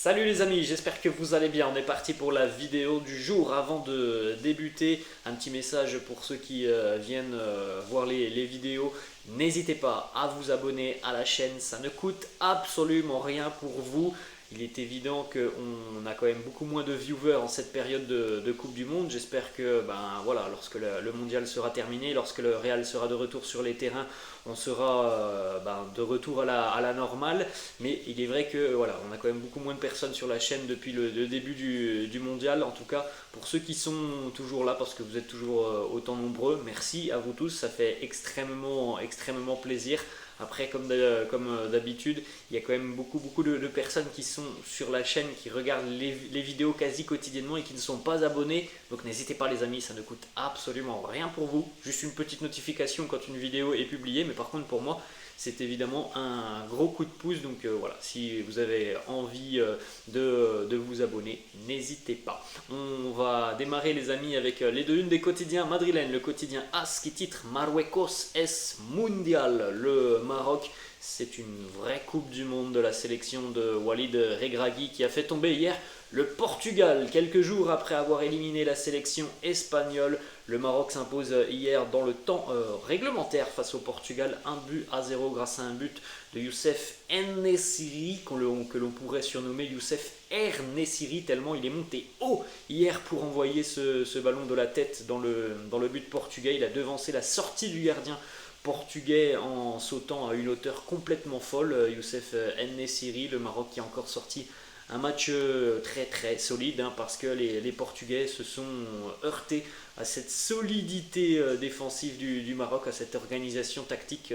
Salut les amis, j'espère que vous allez bien. On est parti pour la vidéo du jour. Avant de débuter, un petit message pour ceux qui viennent voir les vidéos. N'hésitez pas à vous abonner à la chaîne, ça ne coûte absolument rien pour vous. Il est évident qu'on a quand même beaucoup moins de viewers en cette période de Coupe du Monde. J'espère que voilà, lorsque le mondial sera terminé, lorsque le Real sera de retour sur les terrains, on sera de retour à la normale. Mais il est vrai que voilà, on a quand même beaucoup moins de personnes sur la chaîne depuis le début du mondial. En tout cas, pour ceux qui sont toujours là, parce que vous êtes toujours autant nombreux, merci à vous tous, ça fait extrêmement plaisir. Après, comme d'habitude, il y a quand même beaucoup de personnes qui sont sur la chaîne, qui regardent les vidéos quasi quotidiennement et qui ne sont pas abonnés. Donc n'hésitez pas les amis, ça ne coûte absolument rien pour vous. Juste une petite notification quand une vidéo est publiée. Mais par contre pour moi, c'est évidemment un gros coup de pouce. Donc voilà, si vous avez envie de vous abonner, n'hésitez pas. On va démarrer les amis avec les deux unes des quotidiens madrilènes. Le quotidien AS qui titre Marruecos es Mundial. Le Maroc, c'est une vraie coupe du monde de la sélection de Walid Regragui qui a fait tomber hier le Portugal. Quelques jours après avoir éliminé la sélection espagnole, le Maroc s'impose hier dans le temps réglementaire face au Portugal, 1-0 grâce à un but de Youssef En-Nesyri, que l'on pourrait surnommer Youssef Er-Nesyri, tellement il est monté haut hier pour envoyer ce ballon de la tête dans le but portugais. Il a devancé la sortie du gardien portugais en sautant à une hauteur complètement folle. Youssef En-Nesyri, le Maroc qui a encore sorti un match très solide, parce que les Portugais se sont heurtés à cette solidité défensive du Maroc, à cette organisation tactique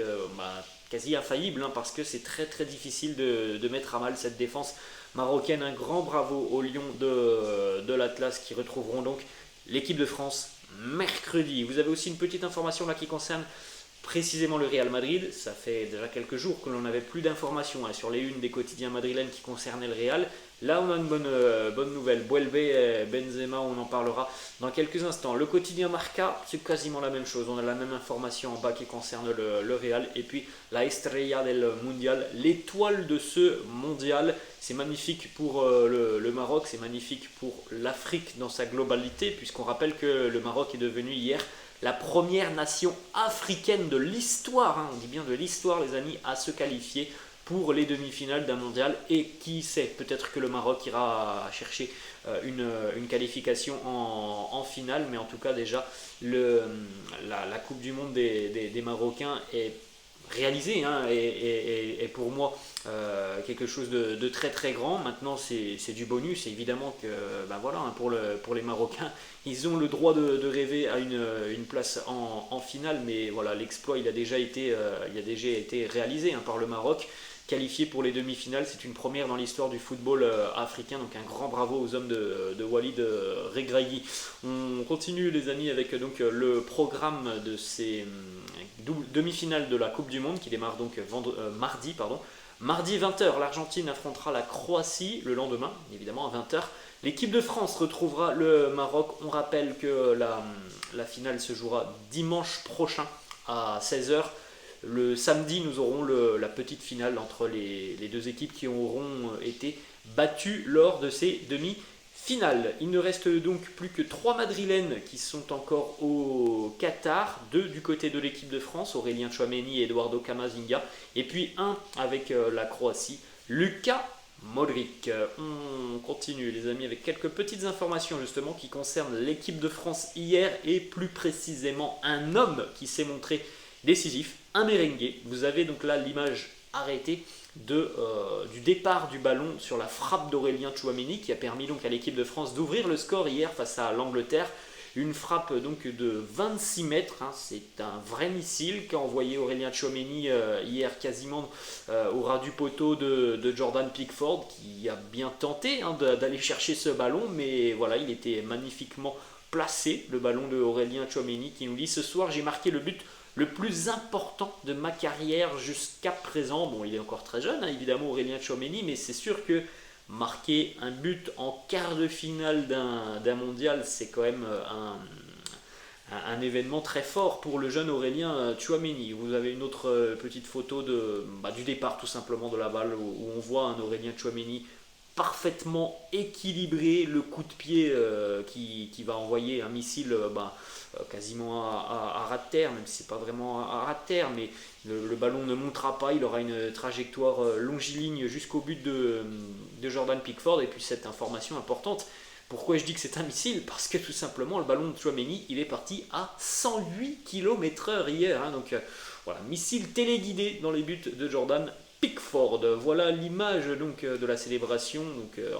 quasi infaillible, parce que c'est très difficile de mettre à mal cette défense marocaine. Un grand bravo aux Lions de l'Atlas qui retrouveront donc l'équipe de France mercredi. Vous avez aussi une petite information là qui concerne précisément le Real Madrid. Ça fait déjà quelques jours que l'on n'avait plus d'informations sur les unes des quotidiens madrilènes qui concernaient le Real. Là, on a une bonne nouvelle. Welbe, Benzema, on en parlera dans quelques instants. Le quotidien Marca, c'est quasiment la même chose. On a la même information en bas qui concerne le Real. Et puis, la Estrella del Mundial, l'étoile de ce mondial. C'est magnifique pour le Maroc, c'est magnifique pour l'Afrique dans sa globalité, puisqu'on rappelle que le Maroc est devenu hier la première nation africaine de l'histoire, on dit bien de l'histoire les amis, à se qualifier pour les demi-finales d'un mondial. Et qui sait, peut-être que le Maroc ira chercher une qualification en finale. Mais en tout cas déjà, la Coupe du Monde des Marocains est réalisée, et pour moi quelque chose de très grand. Maintenant c'est du bonus, évidemment que voilà, pour les Marocains, ils ont le droit de rêver à une place en finale. Mais voilà, l'exploit il a déjà été réalisé par le Maroc. Qualifié pour les demi-finales, c'est une première dans l'histoire du football africain. Donc un grand bravo aux hommes de Walid Regragui. On continue les amis avec donc le programme de ces demi-finales de la Coupe du Monde qui démarre donc mardi. Mardi 20h, l'Argentine affrontera la Croatie. Le lendemain, évidemment à 20h, l'équipe de France retrouvera le Maroc. On rappelle que la finale se jouera dimanche prochain à 16h. Le samedi, nous aurons la petite finale entre les deux équipes qui auront été battues lors de ces demi-finales. Il ne reste donc plus que 3 Madrilènes qui sont encore au Qatar. 2 du côté de l'équipe de France, Aurélien Tchouaméni et Eduardo Camavinga. Et puis 1 avec la Croatie, Luka Modric. On continue les amis avec quelques petites informations justement qui concernent l'équipe de France hier, et plus précisément un homme qui s'est montré décisif, un merengue. Vous avez donc là l'image arrêtée du départ du ballon sur la frappe d'Aurélien Tchouaméni qui a permis donc à l'équipe de France d'ouvrir le score hier face à l'Angleterre. Une frappe donc de 26 mètres, c'est un vrai missile qu'a envoyé Aurélien Tchouaméni hier quasiment au ras du poteau de Jordan Pickford, qui a bien tenté d'aller chercher ce ballon, mais voilà, il était magnifiquement placé, le ballon de Aurélien Tchouaméni, qui nous dit: ce soir j'ai marqué le but le plus important de ma carrière jusqu'à présent. Bon, il est encore très jeune, évidemment, Aurélien Tchouaméni, mais c'est sûr que marquer un but en quart de finale d'un mondial, c'est quand même un événement très fort pour le jeune Aurélien Tchouaméni. Vous avez une autre petite photo du départ tout simplement de la balle, où on voit un Aurélien Tchouaméni parfaitement équilibré, le coup de pied qui va envoyer un missile quasiment à ras de terre, même si c'est pas vraiment à ras de terre, mais le ballon ne montera pas, il aura une trajectoire longiligne jusqu'au but de Jordan Pickford. Et puis cette information importante, pourquoi je dis que c'est un missile? Parce que tout simplement le ballon de Tchouaméni il est parti à 108 km/h hier, hein. Donc voilà, missile téléguidé dans les buts de Jordan Pickford. Voilà l'image donc de la célébration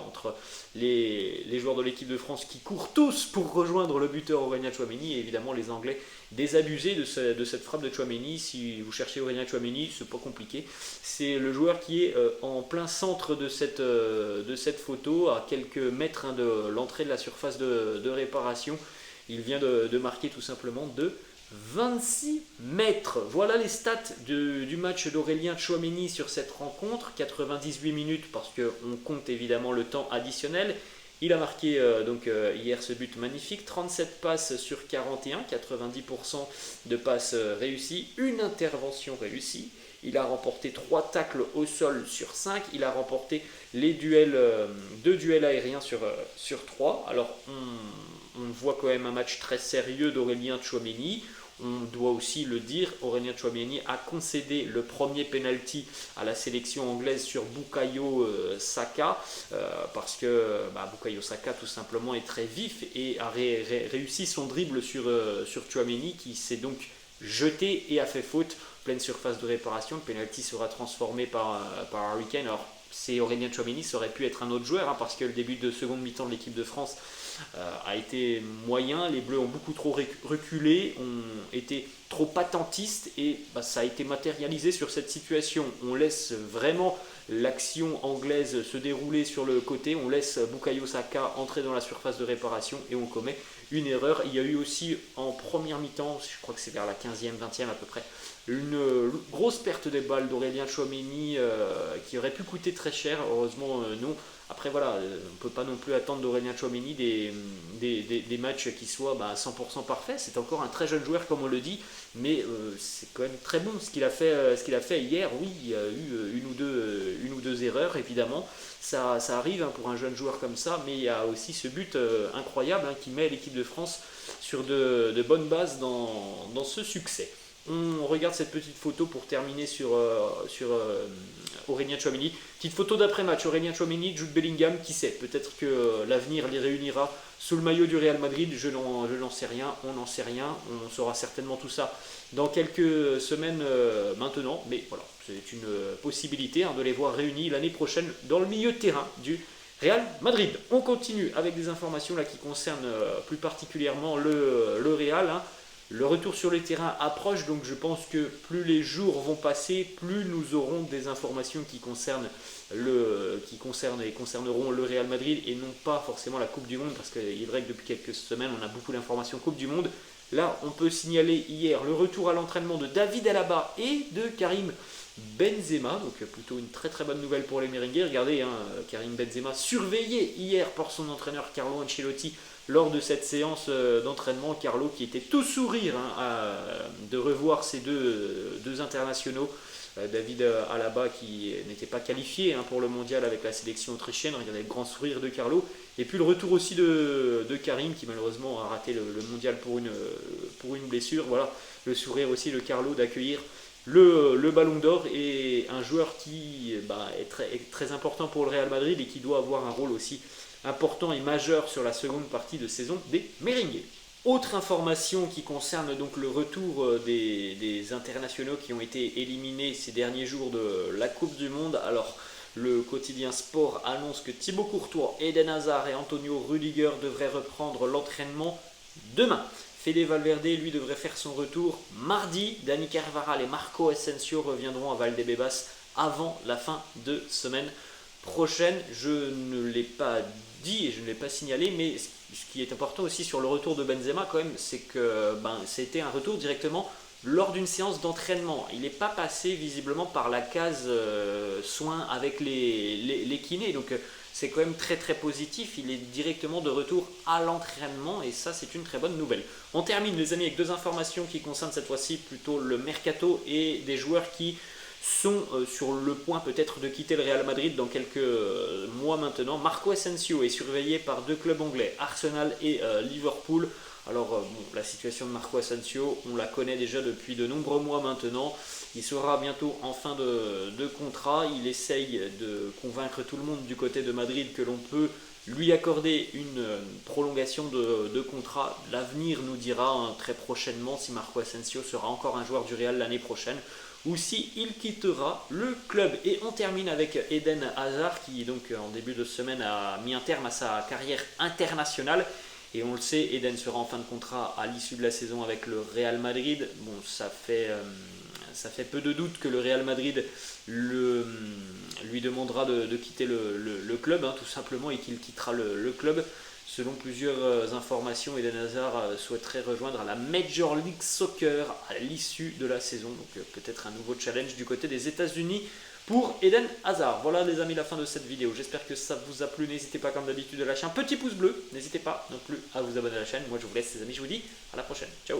entre les joueurs de l'équipe de France qui courent tous pour rejoindre le buteur Aurélien Tchouaméni, et évidemment les Anglais désabusés de cette frappe de Tchouaméni. Si vous cherchez Aurélien Tchouaméni, c'est pas compliqué, c'est le joueur qui est en plein centre de cette photo, à quelques mètres de l'entrée de la surface de réparation. Il vient de marquer tout simplement de 26 mètres. Voilà les stats du match d'Aurélien Tchouaméni sur cette rencontre. 98 minutes parce qu'on compte évidemment le temps additionnel. Il a marqué hier ce but magnifique. 37 passes sur 41, 90% de passes réussies. Une intervention réussie. Il a remporté 3 tacles au sol sur 5. Il a remporté les duels, 2 duels aériens sur 3. Alors on voit quand même un match très sérieux d'Aurélien Tchouaméni. On doit aussi le dire, Aurélien Tchouaméni a concédé le premier penalty à la sélection anglaise sur Bukayo Saka, parce que Bukayo Saka tout simplement est très vif et a réussi son dribble sur Tchouaméni, qui s'est donc jeté et a fait faute, pleine surface de réparation. Le penalty sera transformé par Harry Kane. Alors c'est Aurélien Tchouaméni, ça aurait pu être un autre joueur, hein, parce que le début de seconde mi-temps de l'équipe de France a été moyen. Les Bleus ont beaucoup trop reculé, ont été trop attentistes, et ça a été matérialisé sur cette situation. On laisse vraiment l'action anglaise se dérouler sur le côté, on laisse Bukayo Saka entrer dans la surface de réparation et on commet une erreur. Il y a eu aussi en première mi-temps, je crois que c'est vers la 15e, 20e à peu près, une grosse perte des balles d'Aurélien Tchouaméni qui aurait pu coûter très cher. Heureusement non. Après voilà, on ne peut pas non plus attendre d'Aurélien Tchouaméni des matchs qui soient 100% parfaits. C'est encore un très jeune joueur comme on le dit, mais c'est quand même très bon ce qu'il a fait hier. Oui, il y a eu une ou deux erreurs évidemment, ça arrive, hein, pour un jeune joueur comme ça, mais il y a aussi ce but incroyable, hein, qui met l'équipe de France sur de bonnes bases dans ce succès. On regarde cette petite photo pour terminer sur Aurélien Tchouaméni. Petite photo d'après-match, Aurélien Tchouaméni, Jude Bellingham, qui sait, peut-être que l'avenir les réunira sous le maillot du Real Madrid, je n'en sais rien, on n'en sait rien, on saura certainement tout ça dans quelques semaines maintenant, mais voilà, c'est une possibilité, hein, de les voir réunis l'année prochaine dans le milieu de terrain du Real Madrid. On continue avec des informations là qui concernent plus particulièrement le Real, hein. Le retour sur les terrains approche, donc je pense que plus les jours vont passer, plus nous aurons des informations qui concerneront le Real Madrid et non pas forcément la Coupe du Monde, parce qu'il est vrai que depuis quelques semaines on a beaucoup d'informations Coupe du Monde. Là on peut signaler hier le retour à l'entraînement de David Alaba et de Karim Benzema, donc plutôt une très très bonne nouvelle pour les Merengues. Regardez, hein, Karim Benzema surveillé hier par son entraîneur Carlo Ancelotti lors de cette séance d'entraînement. Carlo qui était tout sourire, hein, de revoir ces deux internationaux. David Alaba qui n'était pas qualifié, hein, pour le mondial avec la sélection autrichienne. Regardez le grand sourire de Carlo. Et puis le retour aussi de Karim qui malheureusement a raté le mondial pour une blessure. Voilà, le sourire aussi de Carlo d'accueillir le ballon d'or, et un joueur qui est très important pour le Real Madrid et qui doit avoir un rôle aussi important et majeur sur la seconde partie de saison des Merengues. Autre information qui concerne donc le retour des internationaux qui ont été éliminés ces derniers jours de la Coupe du Monde. Alors le quotidien Sport annonce que Thibaut Courtois, Eden Hazard et Antonio Rudiger devraient reprendre l'entraînement demain. Fede Valverde, lui, devrait faire son retour mardi. Dani Carvajal et Marco Asensio reviendront à Valdebebas avant la fin de semaine prochaine. Je ne l'ai pas dit et je ne l'ai pas signalé, mais ce qui est important aussi sur le retour de Benzema quand même, c'est que c'était un retour directement lors d'une séance d'entraînement. Il n'est pas passé visiblement par la case soins avec les kinés, donc c'est quand même très très positif. Il est directement de retour à l'entraînement et ça c'est une très bonne nouvelle. On termine les amis avec deux informations qui concernent cette fois-ci plutôt le mercato et des joueurs qui sont sur le point peut-être de quitter le Real Madrid dans quelques mois maintenant. Marco Asensio est surveillé par deux clubs anglais, Arsenal et Liverpool. Alors bon, la situation de Marco Asensio, on la connaît déjà depuis de nombreux mois maintenant. Il sera bientôt en fin de contrat. Il essaye de convaincre tout le monde du côté de Madrid que l'on peut lui accorder une prolongation de contrat. L'avenir nous dira très prochainement si Marco Asensio sera encore un joueur du Real l'année prochaine ou si il quittera le club. Et on termine avec Eden Hazard qui donc en début de semaine a mis un terme à sa carrière internationale. Et on le sait, Eden sera en fin de contrat à l'issue de la saison avec le Real Madrid. Bon, ça fait peu de doute que le Real Madrid lui demandera de quitter le club, tout simplement, et qu'il quittera le club. Selon plusieurs informations, Eden Hazard souhaiterait rejoindre la Major League Soccer à l'issue de la saison. Donc peut-être un nouveau challenge du côté des États-Unis pour Eden Hazard. Voilà les amis, la fin de cette vidéo. J'espère que ça vous a plu. N'hésitez pas comme d'habitude à lâcher un petit pouce bleu. N'hésitez pas non plus à vous abonner à la chaîne. Moi je vous laisse les amis, je vous dis à la prochaine. Ciao.